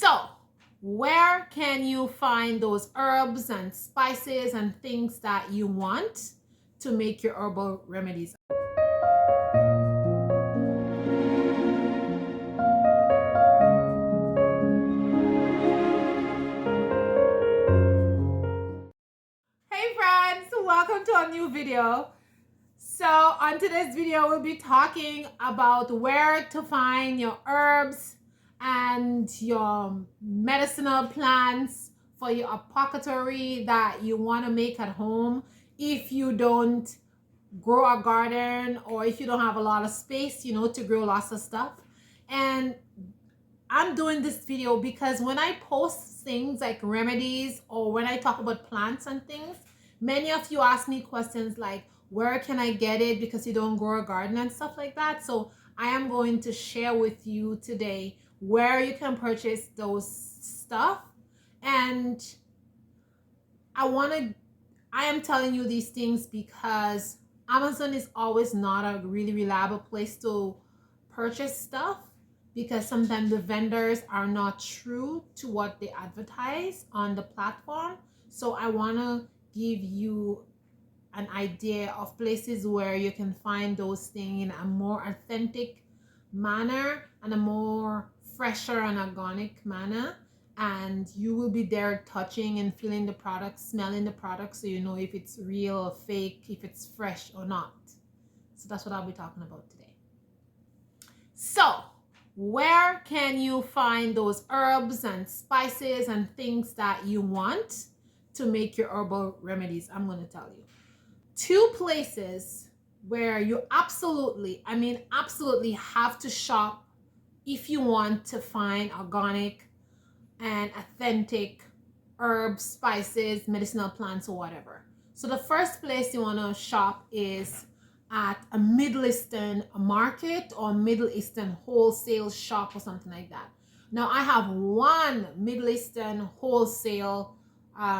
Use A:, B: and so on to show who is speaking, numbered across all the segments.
A: So, where can you find those herbs and spices and things that you want to make your herbal remedies? Hey friends, welcome to a new video. So on today's video, we'll be talking about where to find your herbs and your medicinal plants for your apothecary that you want to make at home if you don't grow a garden or if you don't have a lot of space, to grow lots of stuff. And I'm doing this video because when I post things like remedies or when I talk about plants and things, many of you ask me questions like, where can I get it because you don't grow a garden and stuff like that. So I am going to share with you today where you can purchase those stuff. And I am telling you these things because Amazon is always not a really reliable place to purchase stuff, because sometimes the vendors are not true to what they advertise on the platform. So I want to give you an idea of places where you can find those things in a more authentic manner and a more fresher and organic manner. And you will be there touching and feeling the product, smelling the product, so you know if it's real or fake, if it's fresh or not. So that's what I'll be talking about today. So where can you find those herbs and spices and things that you want to make your herbal remedies? I'm going to tell you. Two places where you absolutely have to shop if you want to find organic and authentic herbs, spices, medicinal plants, or whatever. So the first place you want to shop is at a Middle Eastern market or Middle Eastern wholesale shop or something like that. Now I have one Middle Eastern wholesale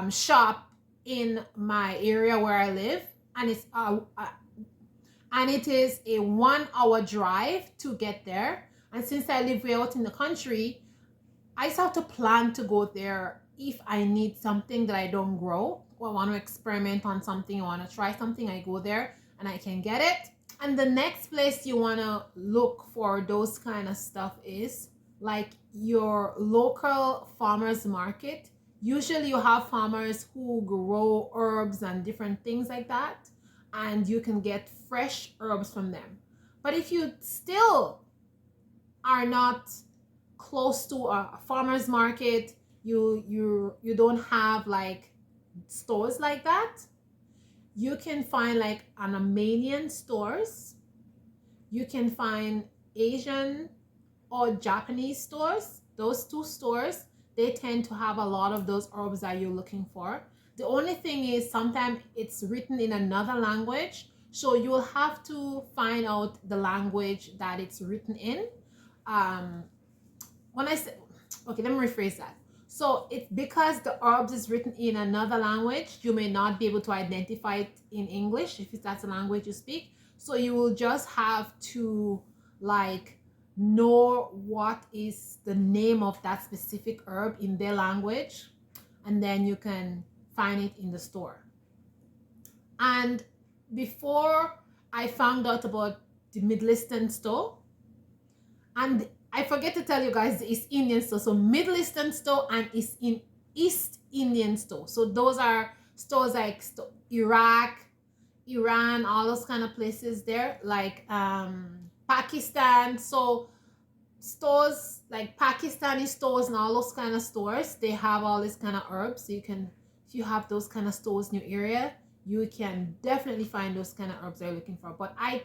A: shop in my area where I live, and it is a 1 hour drive to get there. And since I live way out in the country, I just have to plan to go there if I need something that I don't grow or I want to experiment on something, I want to try something, I go there and I can get it. And the next place you want to look for those kind of stuff is like your local farmers market. Usually you have farmers who grow herbs and different things like that, and you can get fresh herbs from them. But if you still are not close to a farmer's market, you don't have like stores like that, you can find like an Armenian stores, you can find Asian or Japanese stores. Those two stores, they tend to have a lot of those herbs that you're looking for. The only thing is sometimes it's written in another language, so you will have to find out the language that it's written in. When I say, okay, let me rephrase that. So it's because the herbs is written in another language, you may not be able to identify it in English if that's a language you speak. So you will just have to like know what is the name of that specific herb in their language, and then you can find it in the store. And before I found out about the Middle Eastern store, and I forget to tell you guys the East Indian store. So Middle Eastern store and East Indian store. So those are stores like Iraq, Iran, all those kind of places there, like Pakistan. So stores like Pakistani stores and all those kind of stores, they have all this kind of herbs. So you can, if you have those kind of stores in your area, you can definitely find those kind of herbs you're looking for. But I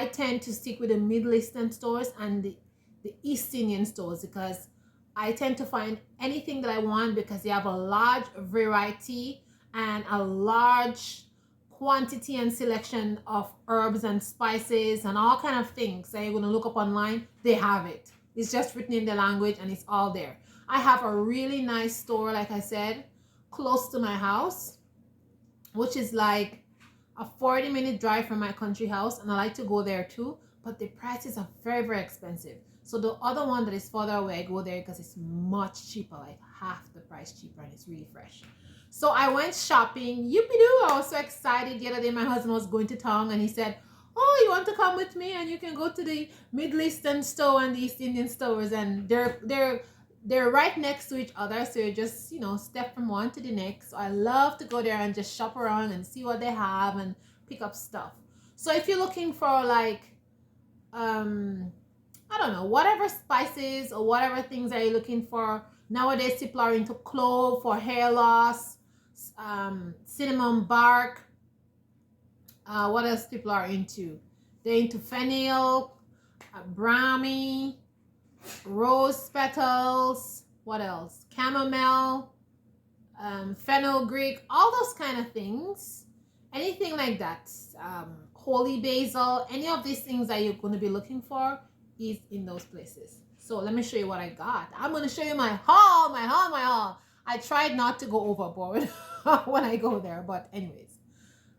A: tend to stick with the Middle Eastern stores and the East Indian stores, because I tend to find anything that I want because they have a large variety and a large quantity and selection of herbs and spices and all kind of things that you're going to look up online. They have it. It's just written in the language and it's all there. I have a really nice store, like I said, close to my house, which is like a 40-minute drive from my country house, and I like to go there too, but the prices are very, very expensive. So the other one that is further away, I go there because it's much cheaper, like half the price cheaper, and it's really fresh. So I went shopping. Yippee-doo! I was so excited. The other day my husband was going to town and he said, oh, you want to come with me and you can go to the Middle Eastern store and the East Indian stores, and they're right next to each other, so you just, you know, step from one to the next. So I love to go there and just shop around and see what they have and pick up stuff. So if you're looking for like I don't know, whatever spices or whatever things are you looking for. Nowadays people are into clove for hair loss, cinnamon bark. What else people are into? They're into fennel, brahmi, rose petals. What else? Chamomile, fenugreek, all those kind of things. Anything like that. Holy basil, any of these things that you're going to be looking for is in those places. So let me show you what I got. I'm going to show you my haul, my haul. I tried not to go overboard when I go there, but anyways,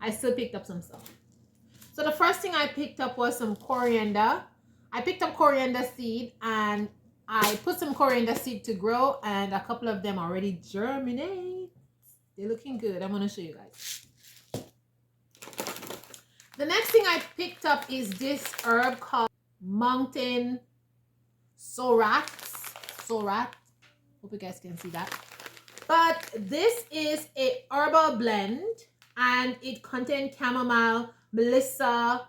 A: I still picked up some stuff. So the first thing I picked up was some coriander. I picked up coriander seed and I put some coriander seed to grow, and a couple of them already germinate. They're looking good. I'm going to show you guys. The next thing I picked up is this herb called mountain sorat. Hope you guys can see that. But this is a herbal blend and it contains chamomile, melissa,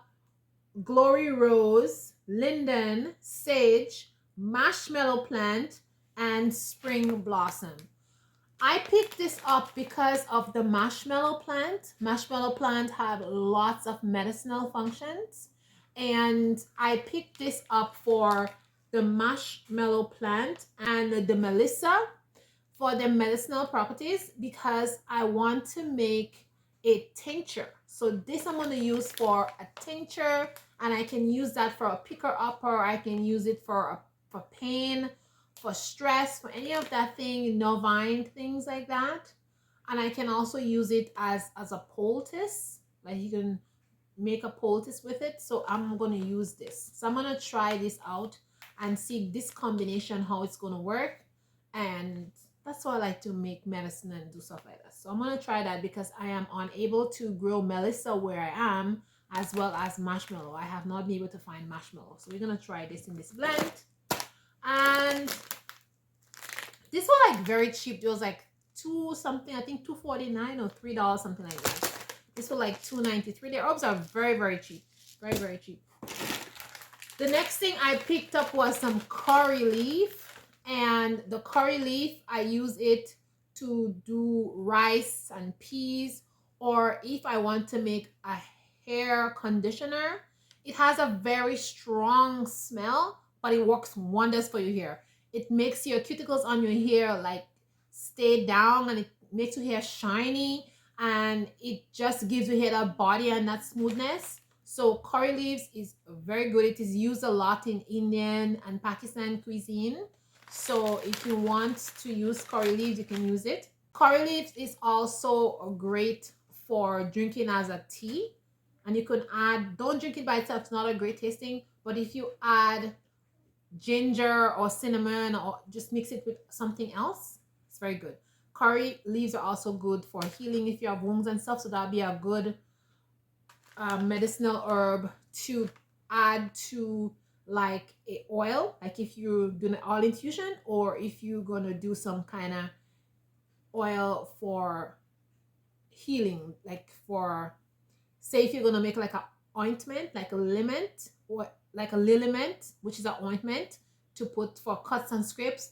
A: glory rose, linden, sage, marshmallow plant, and spring blossom. I picked this up because of the marshmallow plant. Marshmallow plant have lots of medicinal functions, and I picked this up for the marshmallow plant and the melissa for the medicinal properties, because I want to make a tincture. So this I'm going to use for a tincture, and I can use that for a picker upper. I can use it for pain, for stress, for any of that thing, nervine things like that. And I can also use it as a poultice, like you can make a poultice with it. So I'm going to use this. So I'm going to try this out and see this combination, how it's going to work. And that's why I like to make medicine and do stuff like that. So I'm going to try that because I am unable to grow melissa where I am, as well as marshmallow. I have not been able to find marshmallow. So we're going to try this in this blend. And this was like very cheap. It was like $2 something, I think $2.49 or $3, something like that. This was like $2.93. The herbs are very, very cheap. Very, very cheap. The next thing I picked up was some curry leaf. And the curry leaf, I use it to do rice and peas, or if I want to make a hair conditioner. It has a very strong smell, but it works wonders for your hair. It makes your cuticles on your hair like stay down, and it makes your hair shiny, and it just gives your hair that body and that smoothness. So curry leaves is very good. It is used a lot in Indian and Pakistan cuisine. So if you want to use curry leaves, you can use it. Curry leaves is also great for drinking as a tea. And you can add, don't drink it by itself, it's not a great tasting. But if you add ginger or cinnamon or just mix it with something else, it's very good. Curry leaves are also good for healing if you have wounds and stuff. So that'll be a good medicinal herb to add to like a oil, like if you're doing an oil infusion, or if you're gonna do some kind of oil for healing, like for, say if you're gonna make like a ointment, like a liment, or like a liliment, which is an ointment to put for cuts and scrapes,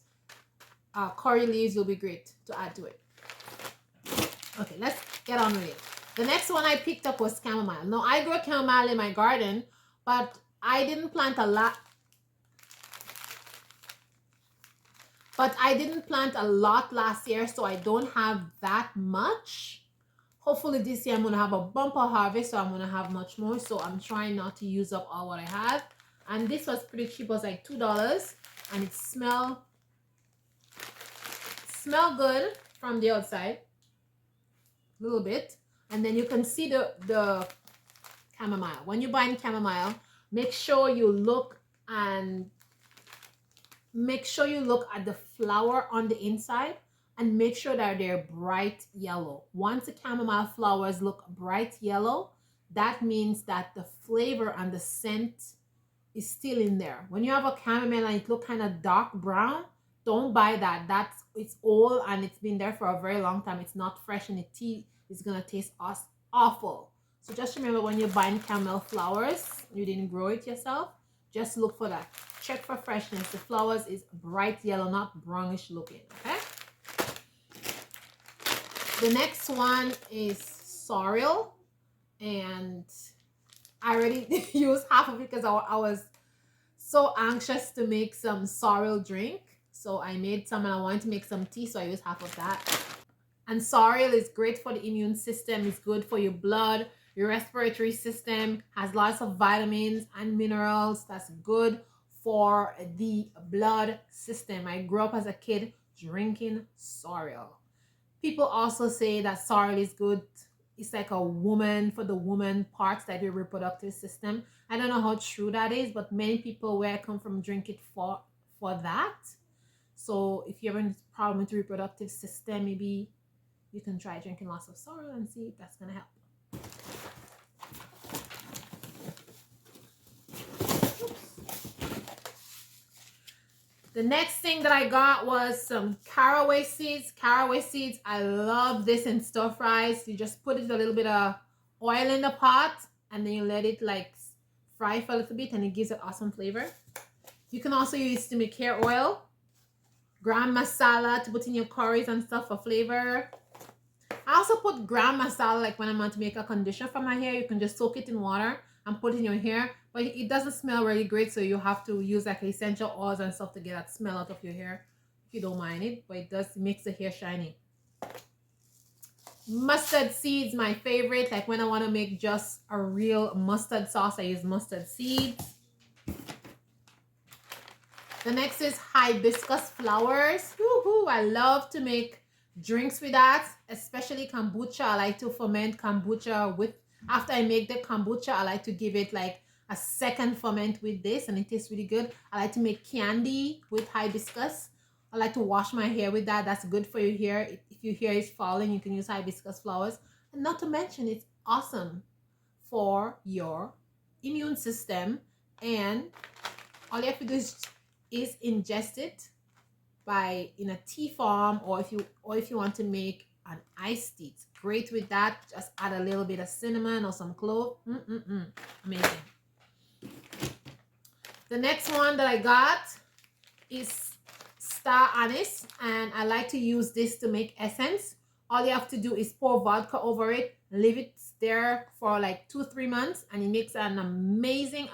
A: curry leaves will be great to add to it. Okay, let's get on with it. The next one I picked up was chamomile. Now I grow chamomile in my garden, but I didn't plant a lot. Last year, so I don't have that much. Hopefully this year I'm going to have a bumper harvest, so I'm going to have much more. So I'm trying not to use up all what I have. And this was pretty cheap. It was like $2. And it smell good from the outside. A little bit. And then you can see the chamomile. When you're buying chamomile, make sure you look and make sure you look at the flower on the inside and make sure that they're bright yellow. Once the chamomile flowers look bright yellow, that means that the flavor and the scent is still in there. When you have a chamomile and it look kind of dark brown, don't buy that. It's old and it's been there for a very long time. It's not fresh and the tea is gonna taste awful. So just remember, when you're buying chamomile flowers, you didn't grow it yourself, just look for that. Check for freshness. The flowers is bright yellow, not brownish looking. Okay. The next one is sorrel, and I already used half of it because I was so anxious to make some sorrel drink. So I made some and I wanted to make some tea, so I used half of that. And sorrel is great for the immune system. It's good for your blood, your respiratory system, has lots of vitamins and minerals. That's good for the blood system. I grew up as a kid drinking sorrel. People also say that sorrel is good. It's like a woman, for the woman parts, like your reproductive system. I don't know how true that is, but many people where I come from drink it for that. So if you're having a problem with your reproductive system, maybe you can try drinking lots of sorrel and see if that's gonna help. The next thing that I got was some caraway seeds. Caraway seeds, I love this in stir fries. You just put it a little bit of oil in the pot and then you let it like fry for a little bit and it gives it awesome flavor. You can also use to make hair oil, gram masala to put in your curries and stuff for flavor. I also put gram masala like when I want to make a conditioner for my hair. You can just soak it in water and put it in your hair, but it doesn't smell really great, so you have to use like essential oils and stuff to get that smell out of your hair if you don't mind it, but it makes the hair shiny. Mustard seeds, my favorite. Like when I want to make just a real mustard sauce, I use mustard seeds. The next is hibiscus flowers. Woohoo! I love to make drinks with that, especially kombucha. I like to ferment kombucha with, after I make the kombucha, I like to give it like a second ferment with this and it tastes really good. I like to make candy with hibiscus. I like to wash my hair with that. That's good for your hair. If your hair is falling, you can use hibiscus flowers. And not to mention, it's awesome for your immune system. And all you have to do is ingest it in a tea form, or if you want to make an iced tea, it's great with that. Just add a little bit of cinnamon or some clove. Amazing. The next one that I got is star anise, and I like to use this to make essence. All you have to do is pour vodka over it, leave it there for like 2-3 months, and it makes an amazing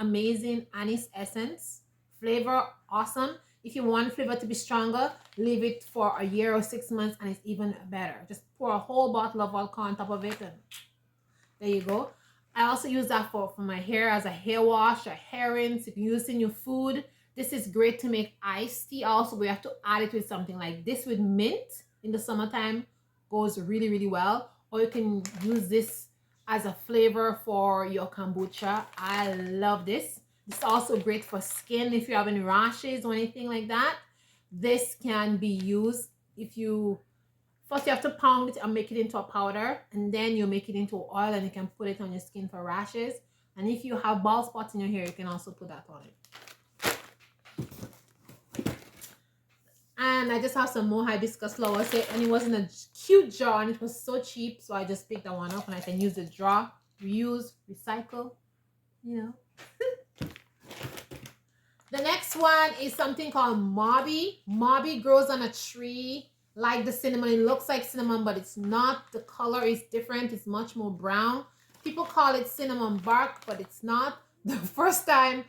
A: anise essence. Flavor awesome. If you want flavor to be stronger, leave it for a year or 6 months and it's even better. Just pour a whole bottle of vodka on top of it and there you go. I also use that for my hair as a hair wash, a hair rinse. You can use it in your food. This is great to make iced tea. Also, we have to add it with something like this with mint in the summertime. Goes really well. Or you can use this as a flavor for your kombucha. I love this. It's also great for skin if you're having rashes or anything like that. This can be used first you have to pound it and make it into a powder, and then you make it into oil and you can put it on your skin for rashes. And if you have bald spots in your hair, you can also put that on it. And I just have some more hibiscus flowers here, and it was in a cute jar and it was so cheap, so I just picked that one up and I can use the jar, reuse, recycle, you know. The next one is something called mauby. Mauby grows on a tree like the cinnamon. It looks like cinnamon, but it's not. The color is different. It's much more brown. People call it cinnamon bark, but it's not. The first time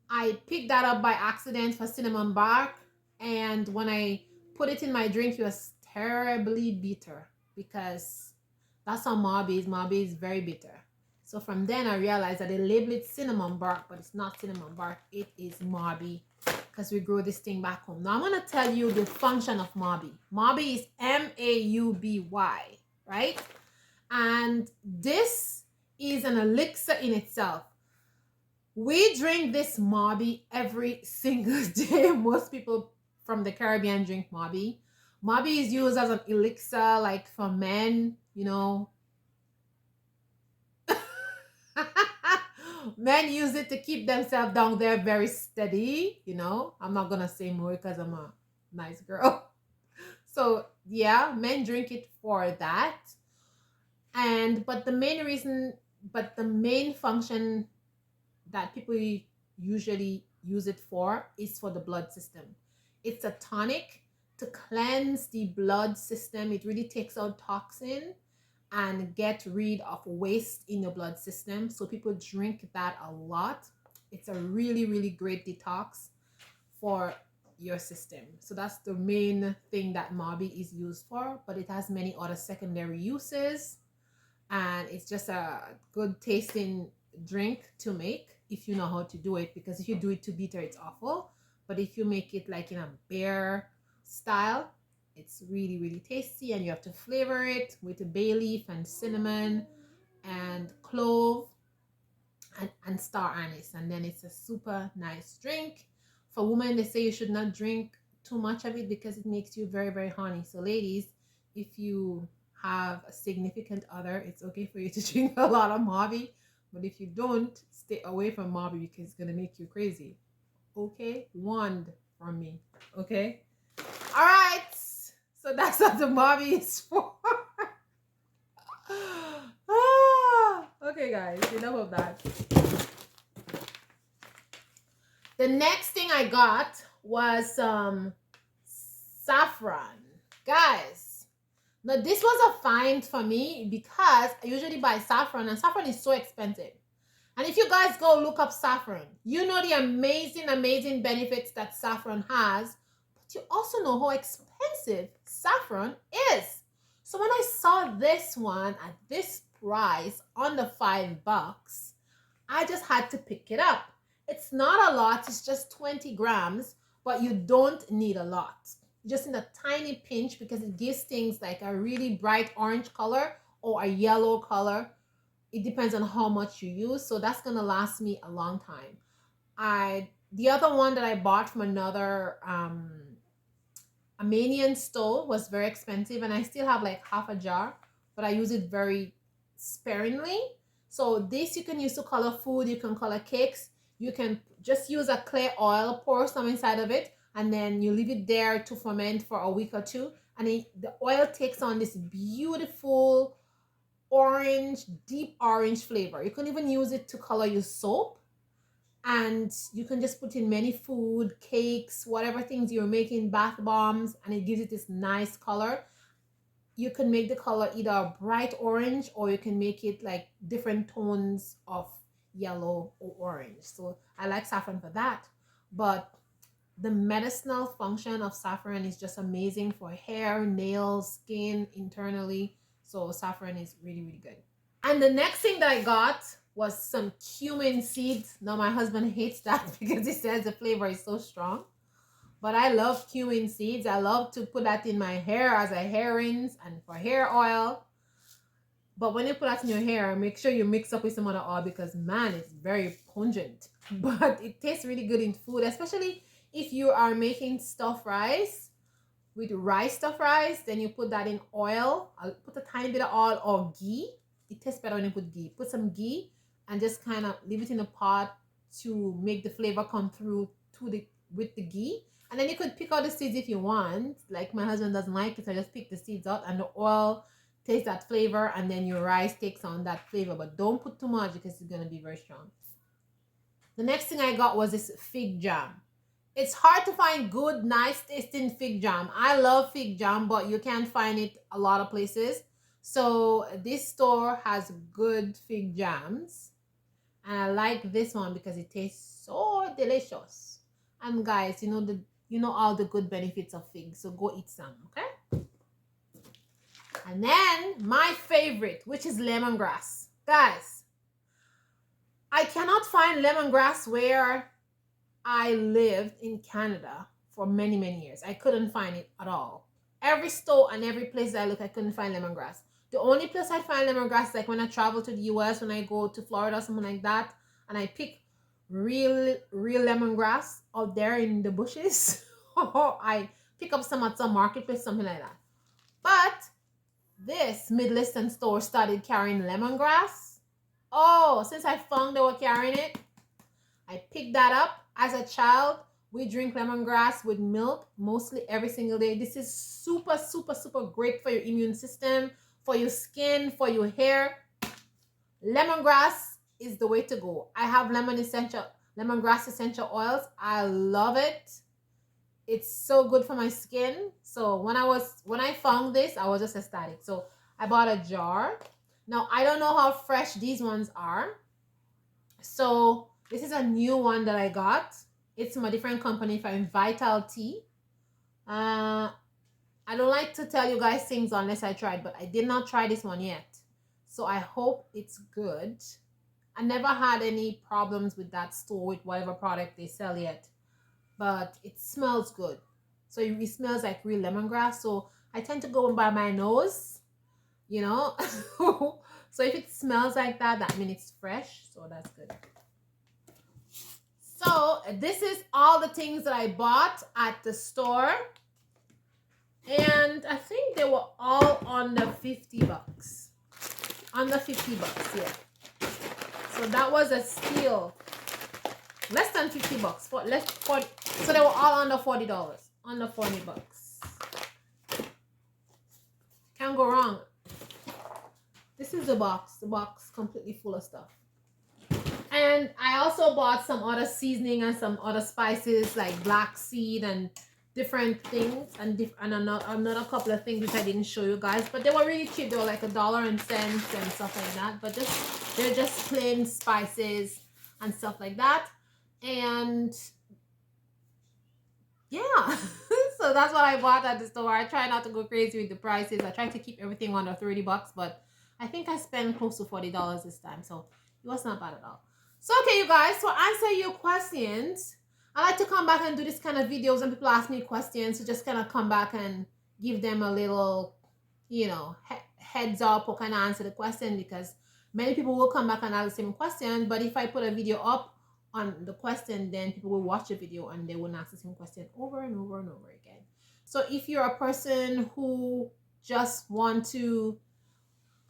A: I picked that up by accident for cinnamon bark, and when I put it in my drink, it was terribly bitter, because that's how mauby is. Mauby is very bitter. So from then I realized that they label it cinnamon bark, but it's not cinnamon bark. It is mauby, because we grow this thing back home. Now I'm going to tell you the function of mauby. Mauby is M-A-U-B-Y, right? And this is an elixir in itself. We drink this mauby every single day. Most people from the Caribbean drink Mobby. Mobby is used as an elixir, like for men, you know. Men use it to keep themselves down there very steady, you know. I'm not gonna say more because I'm a nice girl. So yeah, men drink it for that. And but the main function that people usually use it for is for the blood system. It's a tonic to cleanse the blood system. It really takes out toxin and get rid of waste in your blood system. So people drink that a lot. It's a really, really great detox for your system. So that's the main thing that Mobby is used for, but it has many other secondary uses. And it's just a good tasting drink to make if you know how to do it, because if you do it too bitter, it's awful. But if you make it like in a beer style, it's really, really tasty. And you have to flavor it with a bay leaf and cinnamon and clove and star anise, and then it's a super nice drink. For women, they say you should not drink too much of it because it makes you very, very horny. So ladies, if you have a significant other, it's okay for you to drink a lot of Mobby, but if you don't, stay away from Mobby because it's gonna make you crazy. Okay, wand from me. Okay, all right, so that's what the Mobby is for. Okay guys, enough of that. The next thing I got was saffron. Guys, now this was a find for me because I usually buy saffron and saffron is so expensive. And if you guys go look up saffron, you know the amazing, amazing benefits that saffron has, but you also know how expensive saffron is. So when I saw this one at this price, under $5, I just had to pick it up. It's not a lot, it's just 20 grams, but you don't need a lot. You just need a tiny pinch because it gives things like a really bright orange color or a yellow color. It depends on how much you use, so that's gonna last me a long time. The other one that I bought from another Armenian store was very expensive, and I still have like half a jar, but I use it very sparingly. So this you can use to color food, you can color cakes, you can just use a clear oil, pour some inside of it, and then you leave it there to ferment for a week or two, and the oil takes on this beautiful orange, deep orange flavor. You can even use it to color your soap, and you can just put in many food, cakes, whatever things you're making, bath bombs, and it gives it this nice color. You can make the color either a bright orange or you can make it like different tones of yellow or orange. So I like saffron for that. But the medicinal function of saffron is just amazing for hair, nails, skin, internally. So saffron is really, really good. And the next thing that I got was some cumin seeds. Now my husband hates that because he says the flavor is so strong. But I love cumin seeds. I love to put that in my hair as a hair rinse and for hair oil. But when you put that in your hair, make sure you mix up with some other oil because man, it's very pungent. But it tastes really good in food, especially if you are making stuffed rice with rice stuffed rice. Then you put that in oil. I'll put a tiny bit of oil or ghee. It tastes better when you put ghee. Put some ghee and just kind of leave it in a pot to make the flavor come through with the ghee. And then you could pick out the seeds if you want. Like my husband doesn't like it, so I just pick the seeds out, and the oil takes that flavor, and then your rice takes on that flavor. But don't put too much because it's gonna be very strong. The next thing I got was this fig jam. It's hard to find good, nice tasting fig jam. I love fig jam, but you can't find it a lot of places. So this store has good fig jams. And I like this one because it tastes so delicious. And guys, you know all the good benefits of figs, so go eat some, okay? And then my favorite, which is lemongrass. Guys, I cannot find lemongrass where I lived in Canada for many, many years. I couldn't find it at all. Every store and every place I look, I couldn't find lemongrass. The only place I find lemongrass is like when I travel to the US, when I go to Florida, something like that, and I pick real lemongrass out there in the bushes I pick up some at some marketplace, something like that. But this Middle Eastern store started carrying lemongrass. Oh, since I found they were carrying it, I picked that up. As a child, we drink lemongrass with milk mostly every single day. This is super, super, super great for your immune system, for your skin, for your hair. Lemongrass is the way to go. I have lemongrass essential oils. I love it. It's so good for my skin. So when I found this, I was just ecstatic. So I bought a jar. Now I don't know how fresh these ones are. So this is a new one that I got. It's from a different company from Vital Tea. I don't like to tell you guys things unless I tried, but I did not try this one yet. So I hope it's good. I never had any problems with that store with whatever product they sell yet, but it smells good. So it smells like real lemongrass. So I tend to go by my nose, you know. So if it smells like that, that means it's fresh. So that's good. So this is all the things that I bought at the store. And I think they were all under 50 bucks. Under 50 bucks, yeah. So that was a steal. Less than 50 bucks. So they were all under $40. Under 40 bucks. Can't go wrong. This is the box. The box completely full of stuff. And I also bought some other seasoning and some other spices like black seed and different things and another couple of things which I didn't show you guys, but they were really cheap. They were like $1.10 and stuff like that, but they're just plain spices and stuff like that. And yeah, so that's what I bought at the store. I try not to go crazy with the prices. I try to keep everything under 30 bucks, but I think I spent close to $40 this time, so it was not bad at all. So okay, you guys, to answer your questions, I like to come back and do this kind of videos and people ask me questions, so just kind of come back and give them a little, you know, heads up or kind of answer the question, because many people will come back and ask the same question, but if I put a video up on the question, then people will watch the video and they will ask the same question over and over and over again. So if you're a person who just want to,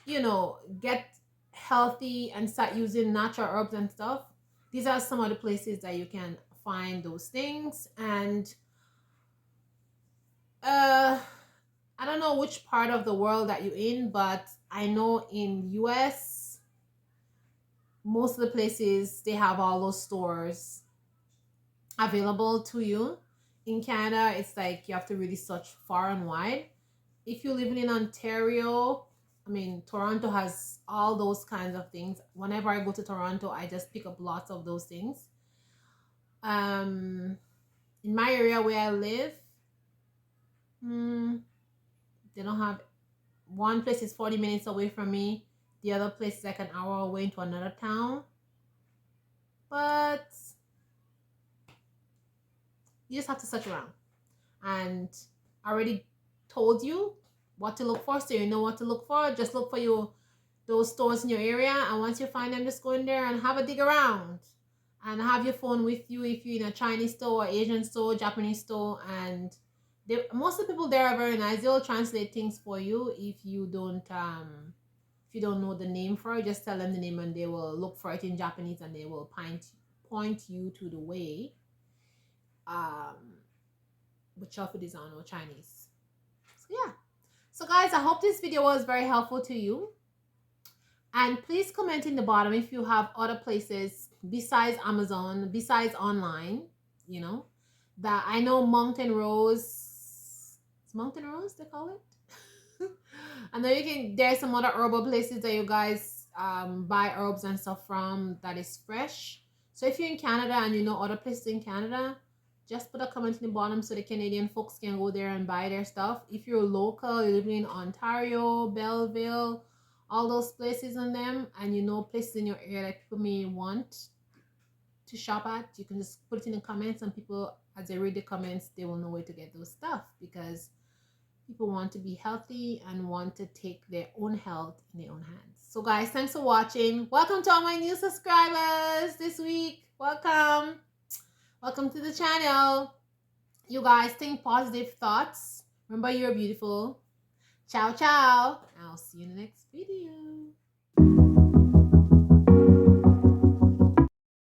A: you know, get healthy and start using natural herbs and stuff, these are some of the places that you can find those things. And I don't know which part of the world that you're in, but I know in US most of the places they have all those stores available to you. In Canada, it's like you have to really search far and wide. If you're living in Ontario, I mean, Toronto has all those kinds of things. Whenever I go to Toronto, I just pick up lots of those things. In my area where I live, they don't have. One place is 40 minutes away from me. The other place is like an hour away into another town. But you just have to search around. And I already told you what to look for, so you know what to look for. Just look for those stores in your area, and once you find them, just go in there and have a dig around and have your phone with you if you're in a Chinese store, Asian store, Japanese store. And most of the people there are very nice. They'll translate things for you if you don't know the name for it. Just tell them the name and they will look for it in Japanese and they will point you to the way, whichever it is on or Chinese. So yeah. So guys, I hope this video was very helpful to you. And please comment in the bottom if you have other places besides Amazon, besides online, you know, that I know Mountain Rose. It's Mountain Rose they call it. I know there's some other herbal places that you guys buy herbs and stuff from that is fresh. So if you're in Canada and you know other places in Canada, just put a comment in the bottom so the Canadian folks can go there and buy their stuff. If you're local, you're living in Ontario, Belleville, all those places on them, and you know places in your area that people may want to shop at, you can just put it in the comments, and people, as they read the comments, they will know where to get those stuff, because people want to be healthy and want to take their own health in their own hands. So guys, thanks for watching. Welcome to all my new subscribers this week. Welcome to the channel. You guys think positive thoughts. Remember, you're beautiful. Ciao, ciao. I'll see you in the next video.